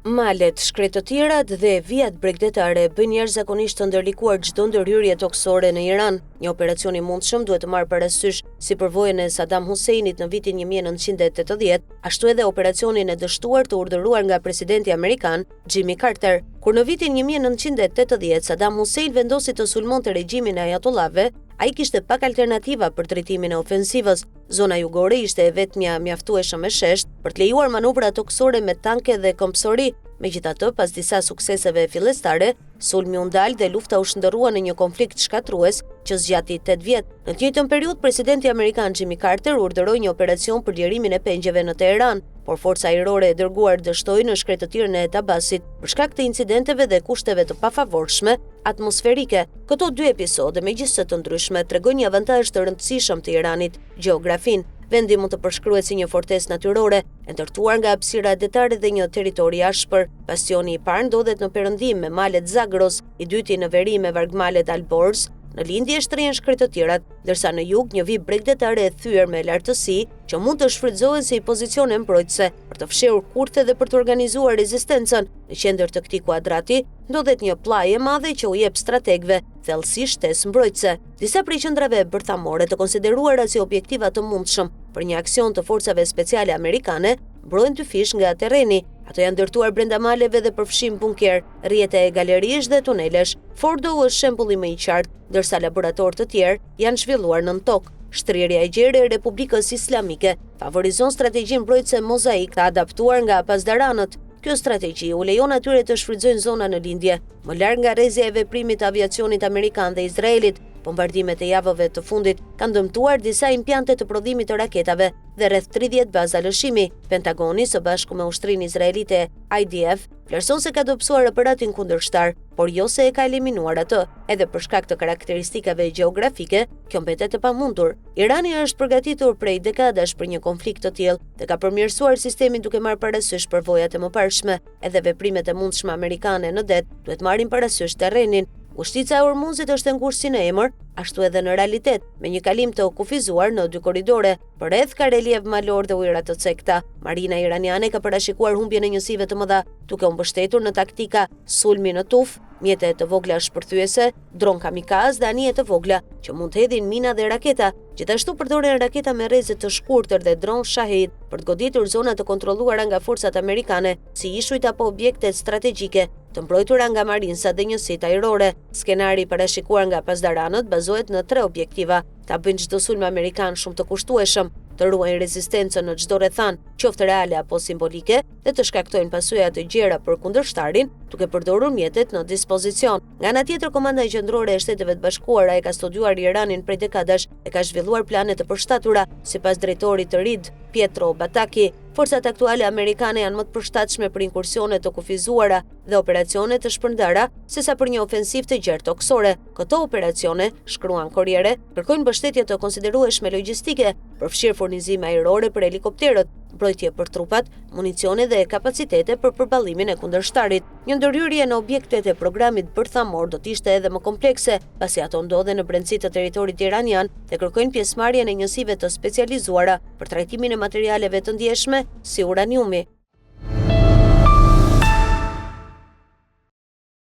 Malet, shkretëtirat dhe vijat bregdetare bëjnë jashtëzakonisht të ndërlikuar çdo ndërhyrje toksore në Iran. Një operacion i mundshëm duhet të marrë parasysh si përvojën e Saddam Huseinit në vitin 1980, ashtu edhe operacionin e dështuar të urdhëruar nga presidenti amerikan Jimmy Carter. Kur në vitin 1980 Saddam Hussein vendosi të sulmonte regjimin e ajatollave, ai kishte pak alternativa për drejtimin e ofensivës. Zona jugore ishte e vetmja mjaftueshëm e shesht për të lejuar manovra toksore me tanke dhe këmbësori. Megjithatë, pas disa sukseseve fillestare, sulmi u ndal dhe lufta u shndërrua në një konflikt shkatrues që zgjati 8 vjet. Në të njëjtën periudhë, presidenti amerikan Jimmy Carter urdhëroi një operacion për lirimin e pengjeve në Teheran, por forca ajrore e dërguar dështoi në shkretëtirën e Tabasit për shkak të incidenteve dhe kushteve të pafavorshme atmosferike. Këto dy episode, megjithëse të ndryshme, tregojnë një avantazh të rëndësishëm të Iranit: gjeografin. Vendi mund të përshkruhet si një fortesë natyrore, e ndërtuar nga hapësira detare dhe një territor i ashpër. Bastioni i parë ndodhet në perëndim me malet Zagros, i dyti në veri me vargmalet Alborz. Në lindje shtrihen shkretëtirat, ndërsa në jug një vijë bregdetare e thyer me lartësi që mund të shfrytëzohen si pozicione mbrojtëse për të fshehur kurthe dhe për të organizuar rezistencën. Në qendër të këtij kuadrati ndodhet një pllaj e madhe që u jep strategëve thellësi shtesë mbrojtëse. Disa prej qendrave bërthamore të konsideruara si objektiva të mundshëm për një aksion të forcave speciale amerikane mbrohen dy fish nga terreni. Ato janë ndërtuar brenda maleve dhe përfshin bunker, rrjete e galerish dhe tunelesh. Fordo është shembulli më i qartë, ndërsa laboratorë të tjerë janë zhvilluar nën tokë. Shtrirja e gjerë e Republikës Islamike favorizon strategjinë mbrojtëse mozaik të adaptuar nga pasdaranët. Kjo strategji u lejon atyre të shfrytëzojnë zona në lindje, më larg nga rrezja e veprimit të aviacionit amerikan dhe Izraelit. Bombardimet e javëve të fundit kanë dëmtuar disa impiante të prodhimit të raketave dhe rreth 30 baza lëshimi. Pentagoni, së bashku me ushtrinë izraelite IDF, vlerëson se ka dobësuar aparatin kundërshtar, por jo se e ka eliminuar atë. Edhe për shkak të karakteristikave gjeografike, kjo mbetet e pamundur. Irani është përgatitur prej dekadash për një konflikt të tillë dhe ka përmirësuar sistemin duke marrë parasysh përvojat e mëparshme. Edhe veprimet e mundshme amerikane në det duhet marrin parasysh terrenin. Ushtica e Hormuzit është e ngushtë si në emër, ashtu edhe në realitet, me një kalim të kufizuar në dy korridore. Përreth ka relief malor dhe ujëra të cekta. Marina iraniane ka parashikuar humbjen e njësive të mëdha, duke u mbështetur në taktika sulmi në tuf, mjete të vogla shpërthyese, dron kamikaz dhe anije të vogla që mund të hedhin mina dhe raketa. Gjithashtu përdoren raketa me rrezet të shkurtër dhe dron Shahid për të goditur zona të kontrolluara nga forcat amerikane, si ishujt apo objekte strategjike të mbrojtura nga marinsa dhe njësitë ajrore. Skenari parashikuar nga pasdaranët bazohet në 3 objektiva: ta bëjnë çdo sulm amerikan shumë të kushtueshëm, të ruajnë rezistencën në çdo rrethan, qoftë reale apo simbolike, dhe të shkaktojnë pasojë të gjera për kundërshtarin, duke përdorur mjetet në dispozicion. Nga ana tjetër, Komanda Qendrore e Shteteve të Bashkuara e ka studiuar Iranin prej dekadash dhe ka zhvilluar plane të përshtatura. Sipas drejtorit të RID, Pietro Bataki, forcat aktuale amerikane janë më të përshtatshme për inkursione të kufizuara dhe operacione të shpërndara sesa për një ofensiv të gjerë toksore. Këto operacione, shkruan Corriere, kërkojnë mbështetje të konsiderueshme logjistike, përfshirë furnizime ajrore për helikopterët, mbrojtje për trupat, municione dhe kapacitete për përballimin e kundërshtarit. Një ndërhyrje në objektet e programit bërthamor do të ishte edhe më komplekse, pasi ato ndodhen në brendësi të territorit iranian dhe kërkojnë pjesëmarrjen e njësive të specializuara për trajtimin e materialeve të ndjeshme si uraniumi.